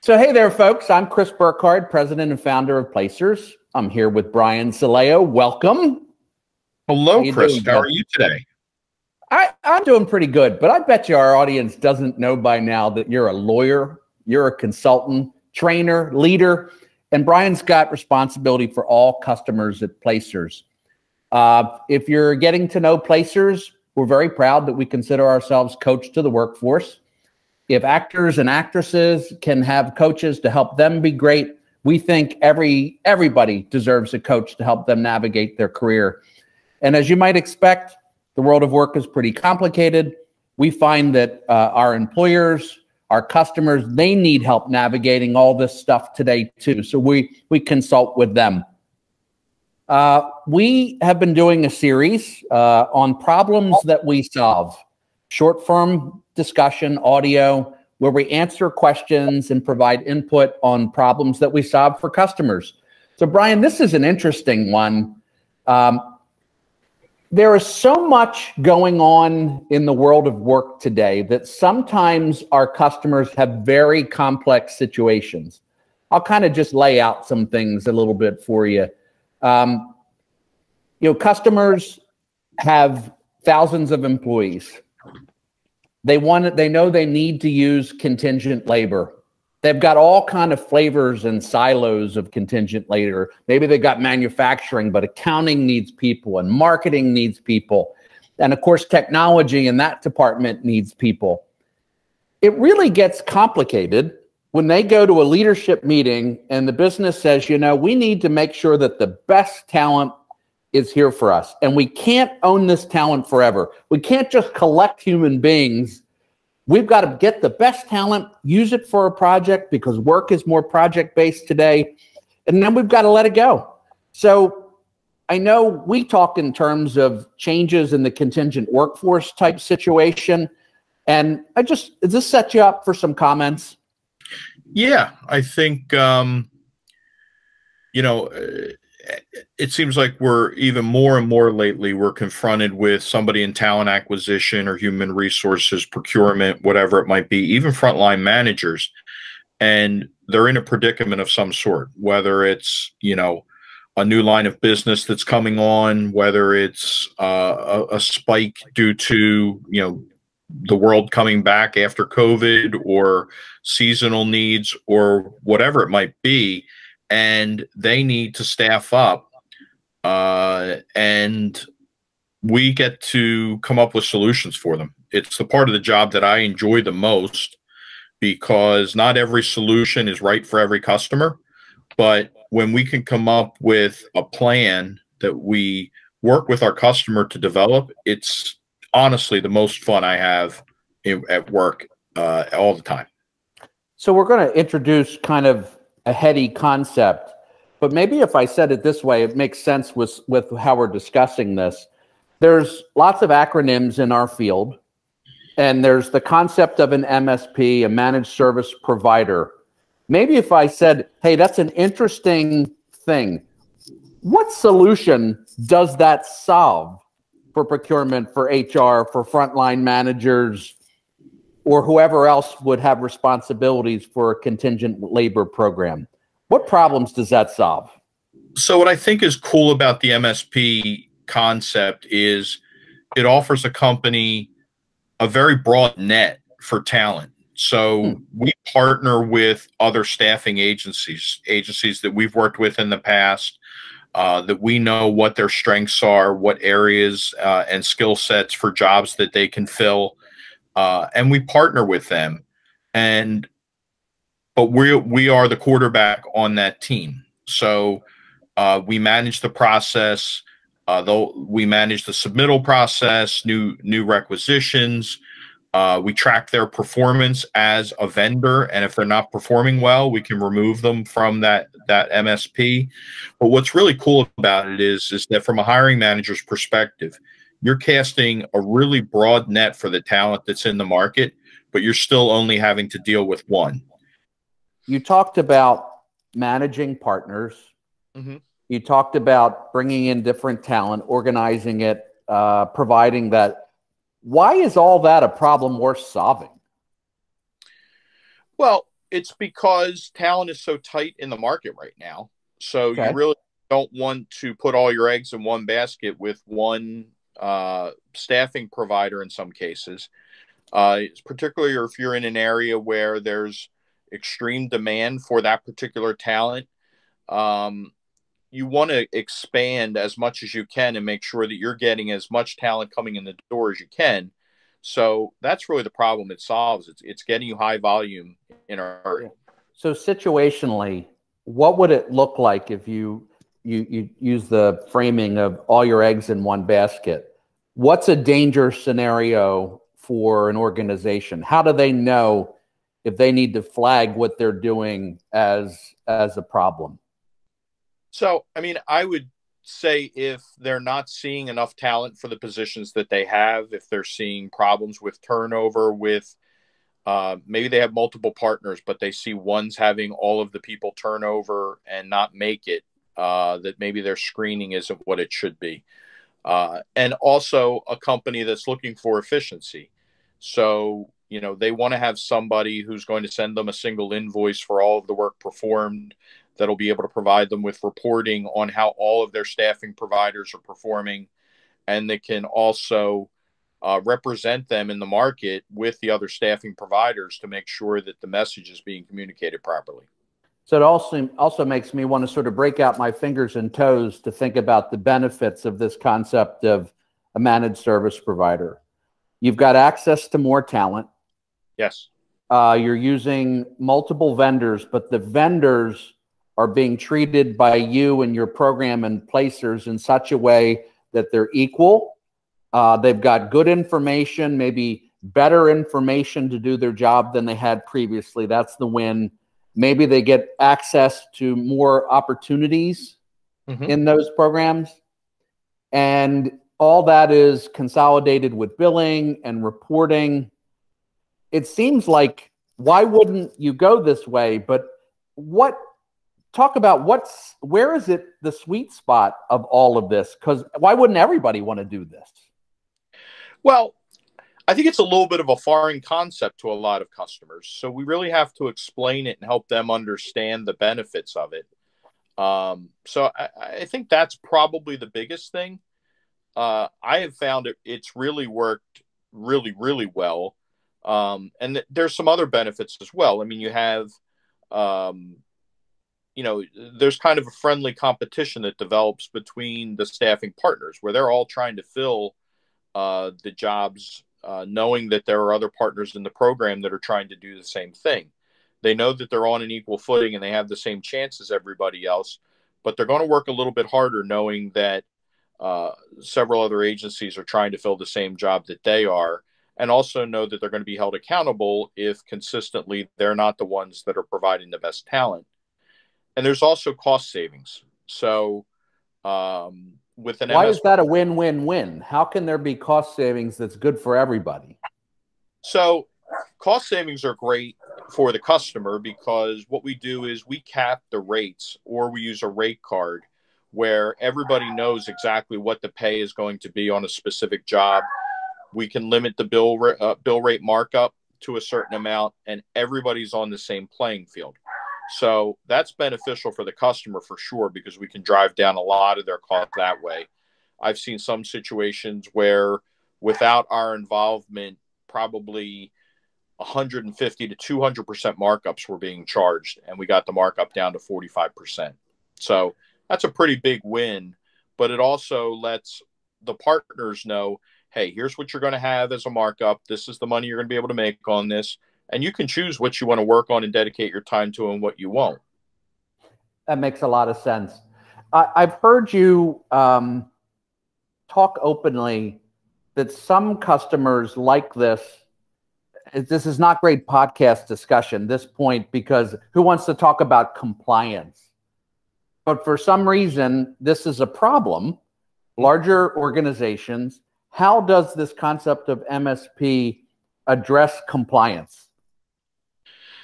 So hey there, folks. I'm Chris Burkhardt, president and founder of Placers. I'm here with Brian Saleo. Welcome. Hello, Chris. How are you today? I'm doing pretty good, but I bet you our audience doesn't know by now that you're a lawyer, you're a consultant, trainer, leader, and Brian's got responsibility for all customers at Placers. If you're getting to know Placers, we're very proud that we consider ourselves coach to the workforce. If actors and actresses can have coaches to help them be great, we think everybody deserves a coach to help them navigate their career. And as you might expect, the world of work is pretty complicated. We find that our employers, our customers, they need help navigating all this stuff today too. So we consult with them. We have been doing a series on problems that we solve. Short form discussion, audio, where we answer questions and provide input on problems that we solve for customers. So Brian, this is an interesting one. There is so much going on in the world of work today that sometimes our customers have very complex situations. I'll kind of just lay out some things a little bit for you. Customers have thousands of employees. They know they need to use contingent labor. They've got all kind of flavors and silos of contingent labor. Maybe they've got manufacturing, but accounting needs people and marketing needs people. And of course, technology in that department needs people. It really gets complicated when they go to a leadership meeting and the business says, we need to make sure that the best talent is here for us. And we can't own this talent forever. We can't just collect human beings. We've got to get the best talent, use it for a project because work is more project-based today. And then we've got to let it go. So I know we talk in terms of changes in the contingent workforce type situation. And does this set you up for some comments? Yeah, I think, it seems like we're even more and more lately, we're confronted with somebody in talent acquisition or human resources, procurement, whatever it might be, even frontline managers. And they're in a predicament of some sort, whether it's, a new line of business that's coming on, whether it's a spike due to, the world coming back after COVID or seasonal needs or whatever it might be. And they need to staff up, and we get to come up with solutions for them. It's the part of the job that I enjoy the most because not every solution is right for every customer. But when we can come up with a plan that we work with our customer to develop, it's honestly the most fun I have at work all the time. So we're going to introduce kind of a heady concept, but maybe if I said it this way, it makes sense with how we're discussing this. There's lots of acronyms in our field, and there's the concept of an MSP, a managed service provider. Maybe if I said, hey, that's an interesting thing. What solution does that solve for procurement, for HR, for frontline managers, or whoever else would have responsibilities for a contingent labor program? What problems does that solve? So what I think is cool about the MSP concept is it offers a company a very broad net for talent. So we partner with other staffing agencies that we've worked with in the past, that we know what their strengths are, what areas and skill sets for jobs that they can fill. And we partner with them, but we are the quarterback on that team. So we manage the process. We manage the submittal process, new requisitions. We track their performance as a vendor, and if they're not performing well, we can remove them from that MSP. But what's really cool about it is that from a hiring manager's perspective, you're casting a really broad net for the talent that's in the market, but you're still only having to deal with one. You talked about managing partners. Mm-hmm. You talked about bringing in different talent, organizing it, providing that. Why is all that a problem worth solving? Well, It's because talent is so tight in the market right now. So you Okay. really don't want to put all your eggs in one basket with one staffing provider in some cases, particularly if you're in an area where there's extreme demand for that particular talent. Um, you want to expand as much as you can and make sure that you're getting as much talent coming in the door as you can. So that's really the problem it solves. It's getting you high volume in a hurry. Yeah. So situationally, what would it look like if you use the framing of all your eggs in one basket? What's a danger scenario for an organization? How do they know if they need to flag what they're doing as a problem? So, I mean, I would say if they're not seeing enough talent for the positions that they have, if they're seeing problems with turnover, with maybe they have multiple partners, but they see one's having all of the people turnover and not make it, that maybe their screening isn't what it should be. And also a company that's looking for efficiency. So, they want to have somebody who's going to send them a single invoice for all of the work performed, that'll be able to provide them with reporting on how all of their staffing providers are performing, and they can also represent them in the market with the other staffing providers to make sure that the message is being communicated properly. So it also makes me want to sort of break out my fingers and toes to think about the benefits of this concept of a managed service provider. You've got access to more talent. Yes. You're using multiple vendors, but the vendors are being treated by you and your program and placers in such a way that they're equal. They've got good information, maybe better information to do their job than they had previously. That's the win. Maybe they get access to more opportunities in those programs. And all that is consolidated with billing and reporting. It seems like, why wouldn't you go this way? But talk about where is it the sweet spot of all of this? Because why wouldn't everybody want to do this? Well, I think it's a little bit of a foreign concept to a lot of customers. So we really have to explain it and help them understand the benefits of it. So I think that's probably the biggest thing. I have found it's really worked really, really well. And there's some other benefits as well. I mean, you have, there's kind of a friendly competition that develops between the staffing partners where they're all trying to fill the jobs, knowing that there are other partners in the program that are trying to do the same thing. They know that they're on an equal footing and they have the same chance as everybody else, but they're going to work a little bit harder knowing that several other agencies are trying to fill the same job that they are, and also know that they're going to be held accountable if consistently they're not the ones that are providing the best talent. And there's also cost savings. So with an Why MSP, is that a win-win-win? How can there be cost savings that's good for everybody? so cost savings are great for the customer because what we do is we cap the rates, or we use a rate card where everybody knows exactly what the pay is going to be on a specific job. We can limit the bill rate markup to a certain amount, and everybody's on the same playing field. So that's beneficial for the customer for sure, because we can drive down a lot of their costs that way. I've seen some situations where without our involvement, probably 150 to 200% markups were being charged, and we got the markup down to 45%. So that's a pretty big win, but it also lets the partners know, hey, here's what you're going to have as a markup. This is the money you're going to be able to make on this. And you can choose what you want to work on and dedicate your time to and what you won't. That makes a lot of sense. I've heard you talk openly that some customers like this. This is not great podcast discussion, this point, because who wants to talk about compliance? But for some reason, this is a problem. Larger organizations, how does this concept of MSP address compliance?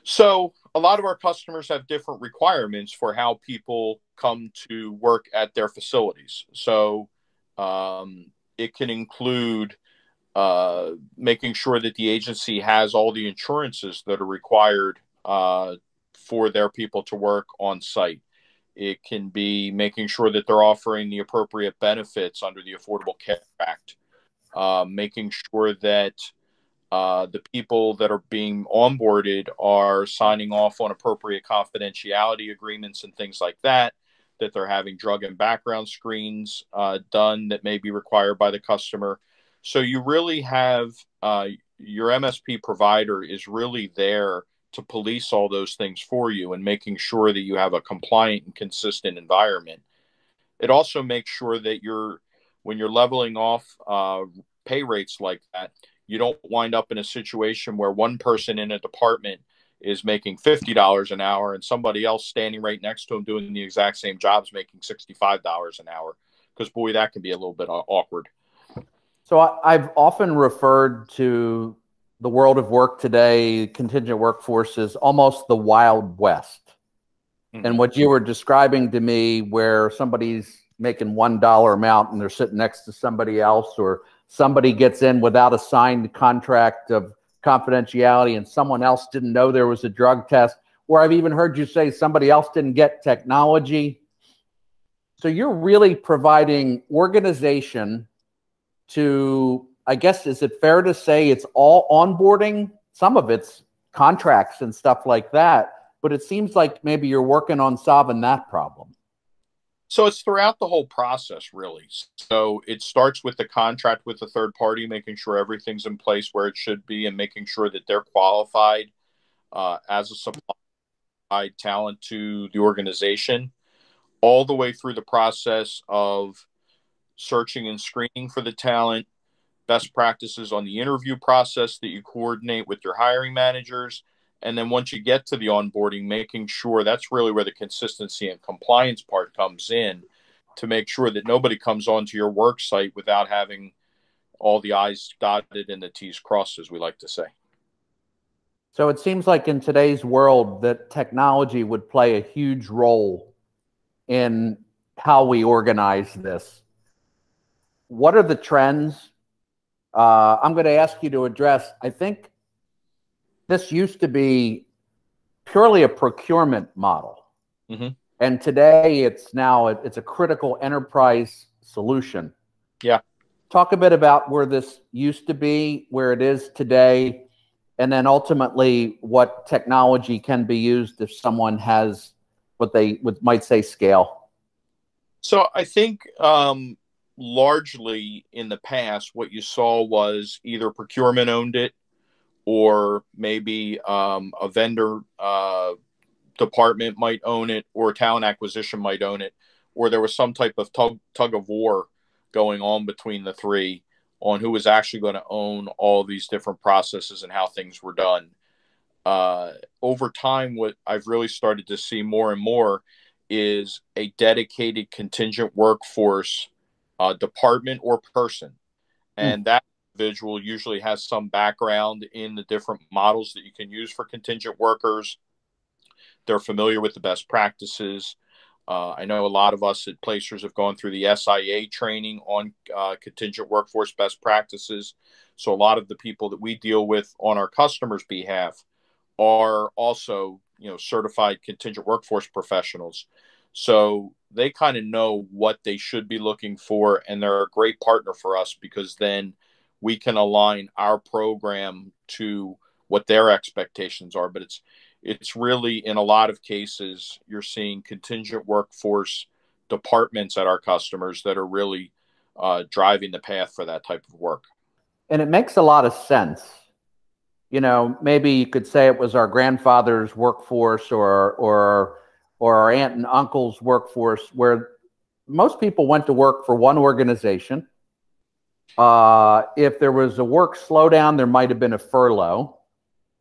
So a lot of our customers have different requirements for how people come to work at their facilities. So it can include making sure that the agency has all the insurances that are required for their people to work on site. It can be making sure that they're offering the appropriate benefits under the Affordable Care Act, making sure that the people that are being onboarded are signing off on appropriate confidentiality agreements and things like that, that they're having drug and background screens done that may be required by the customer. So you really have your MSP provider is really there to police all those things for you and making sure that you have a compliant and consistent environment. It also makes sure that when you're leveling off pay rates like that, you don't wind up in a situation where one person in a department is making $50 an hour and somebody else standing right next to him doing the exact same jobs making $65 an hour. Because, boy, that can be a little bit awkward. So I've often referred to the world of work today, contingent workforce, is almost the Wild West. Mm-hmm. And what you were describing to me, where somebody's making $1 amount and they're sitting next to somebody else, or somebody gets in without a signed contract of confidentiality and someone else didn't know there was a drug test, or I've even heard you say somebody else didn't get technology. So you're really providing organization to, I guess, is it fair to say it's all onboarding? Some of it's contracts and stuff like that, but it seems like maybe you're working on solving that problem. So it's throughout the whole process, really. So it starts with the contract with the third party, making sure everything's in place where it should be and making sure that they're qualified as a supply talent to the organization, all the way through the process of searching and screening for the talent, best practices on the interview process that you coordinate with your hiring managers. And then once you get to the onboarding, making sure that's really where the consistency and compliance part comes in, to make sure that nobody comes onto your work site without having all the I's dotted and the T's crossed, as we like to say. So it seems like in today's world that technology would play a huge role in how we organize this. What are the trends? I'm going to ask you to address, I think this used to be purely a procurement model. Mm-hmm. And today it's a critical enterprise solution. Yeah. Talk a bit about where this used to be, where it is today, and then ultimately what technology can be used if someone has what they might say scale. So I think largely in the past, what you saw was either procurement owned it, or maybe a vendor department might own it, or talent acquisition might own it, or there was some type of tug of war going on between the three on who was actually going to own all these different processes and how things were done. Over time, what I've really started to see more and more is a dedicated contingent workforce department or person. And that individual usually has some background in the different models that you can use for contingent workers. They're familiar with the best practices. I know a lot of us at Placers have gone through the SIA training on contingent workforce best practices. So a lot of the people that we deal with on our customers' behalf are also, certified contingent workforce professionals. So they kind of know what they should be looking for, and they're a great partner for us, because then we can align our program to what their expectations are. But it's really, in a lot of cases, you're seeing contingent workforce departments at our customers that are really driving the path for that type of work. And it makes a lot of sense. Maybe you could say it was our grandfather's workforce or our aunt and uncle's workforce, where most people went to work for one organization. If there was a work slowdown, there might have been a furlough,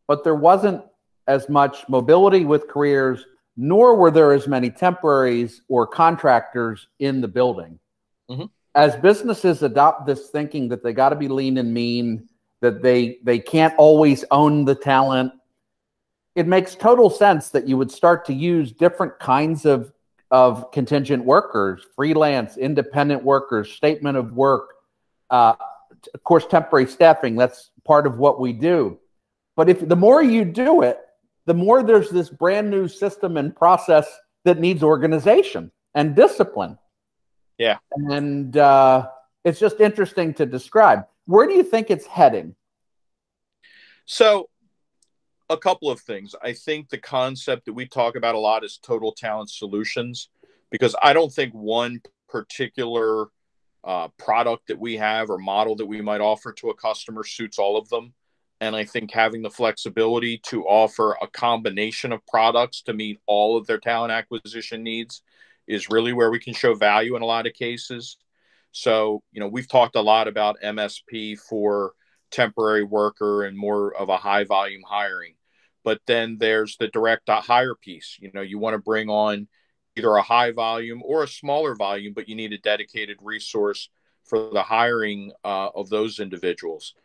but there wasn't as much mobility with careers, nor were there as many temporaries or contractors in the building. Mm-hmm. As businesses adopt this thinking that they got to be lean and mean, that they can't always own the talent, it makes total sense that you would start to use different kinds of contingent workers, freelance, independent workers, statement of work, of course, temporary staffing. That's part of what we do. But if the more you do it, the more there's this brand new system and process that needs organization and discipline. Yeah. And it's just interesting to describe. Where do you think it's heading? So a couple of things. I think the concept that we talk about a lot is total talent solutions, because I don't think one particular product that we have or model that we might offer to a customer suits all of them. And I think having the flexibility to offer a combination of products to meet all of their talent acquisition needs is really where we can show value in a lot of cases. So, we've talked a lot about MSP for temporary worker and more of a high volume hiring. But then there's the direct hire piece. You want to bring on either a high volume or a smaller volume, but you need a dedicated resource for the hiring of those individuals.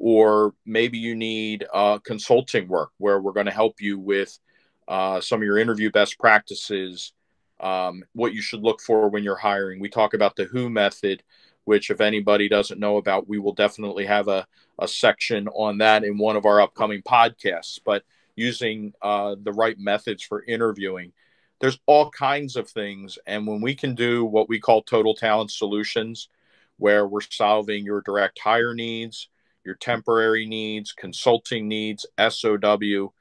Or maybe you need consulting work where we're going to help you with some of your interview best practices, what you should look for when you're hiring. We talk about the WHO method, which if anybody doesn't know about, we will definitely have a section on that in one of our upcoming podcasts. But using the right methods for interviewing, there's all kinds of things. And when we can do what we call total talent solutions, where we're solving your direct hire needs, your temporary needs, consulting needs, SOW,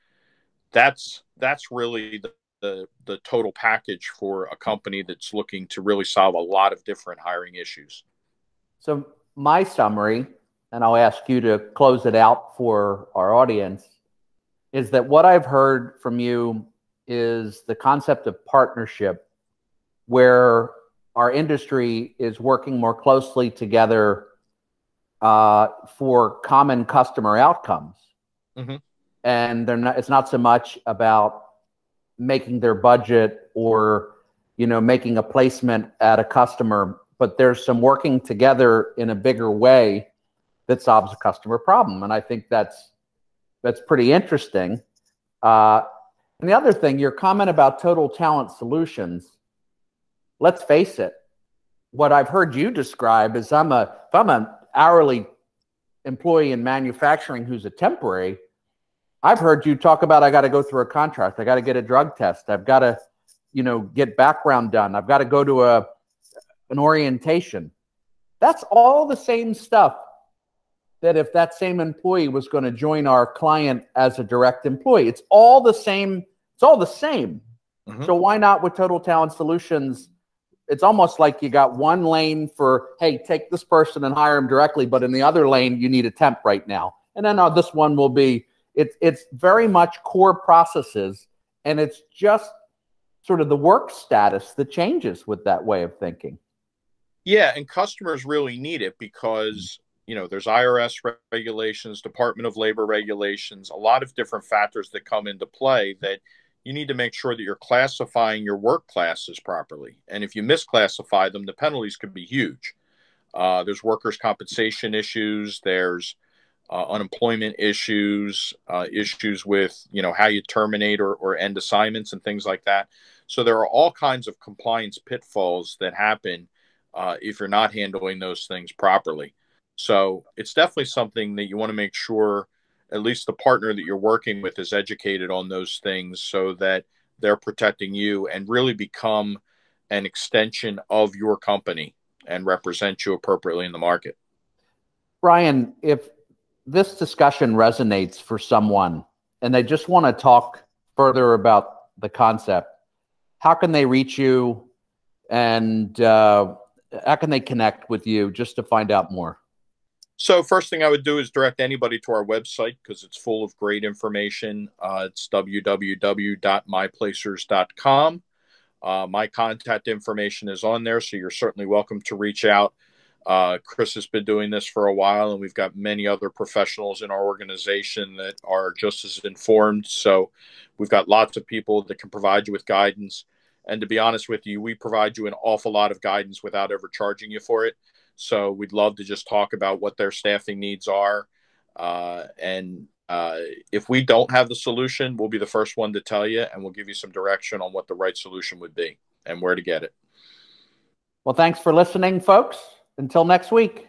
that's really the total package for a company that's looking to really solve a lot of different hiring issues. So my summary, and I'll ask you to close it out for our audience, is that what I've heard from you is the concept of partnership, where our industry is working more closely together for common customer outcomes. Mm-hmm. And it's not so much about making their budget or, making a placement at a customer, but there's some working together in a bigger way that solves a customer problem. And I think that's pretty interesting. And the other thing, your comment about total talent solutions, let's face it, what I've heard you describe is if I'm an hourly employee in manufacturing who's a temporary, I've heard you talk about, I got to go through a contract. I got to get a drug test. I've got to, get background done. I've got to go to an orientation. That's all the same stuff that if that same employee was going to join our client as a direct employee, it's all the same. It's all the same. Mm-hmm. So why not with Total Talent Solutions? It's almost like you got one lane for, hey, take this person and hire them directly, but in the other lane, you need a temp right now. And then this one will be, it's very much core processes, and it's just sort of the work status that changes with that way of thinking. Yeah, and customers really need it because, there's IRS regulations, Department of Labor regulations, a lot of different factors that come into play that you need to make sure that you're classifying your work classes properly. And if you misclassify them, the penalties could be huge. There's workers' compensation issues. There's unemployment issues, issues with, how you terminate or end assignments and things like that. So there are all kinds of compliance pitfalls that happen if you're not handling those things properly. So it's definitely something that you want to make sure at least the partner that you're working with is educated on those things so that they're protecting you and really become an extension of your company and represent you appropriately in the market. Brian, if this discussion resonates for someone and they just want to talk further about the concept, how can they reach you and how can they connect with you just to find out more? So first thing I would do is direct anybody to our website because it's full of great information. It's www.myplacers.com. My contact information is on there, so you're certainly welcome to reach out. Chris has been doing this for a while, and we've got many other professionals in our organization that are just as informed. So we've got lots of people that can provide you with guidance. And to be honest with you, we provide you an awful lot of guidance without ever charging you for it. So we'd love to just talk about what their staffing needs are. If we don't have the solution, we'll be the first one to tell you, and we'll give you some direction on what the right solution would be and where to get it. Well, thanks for listening, folks. Until next week.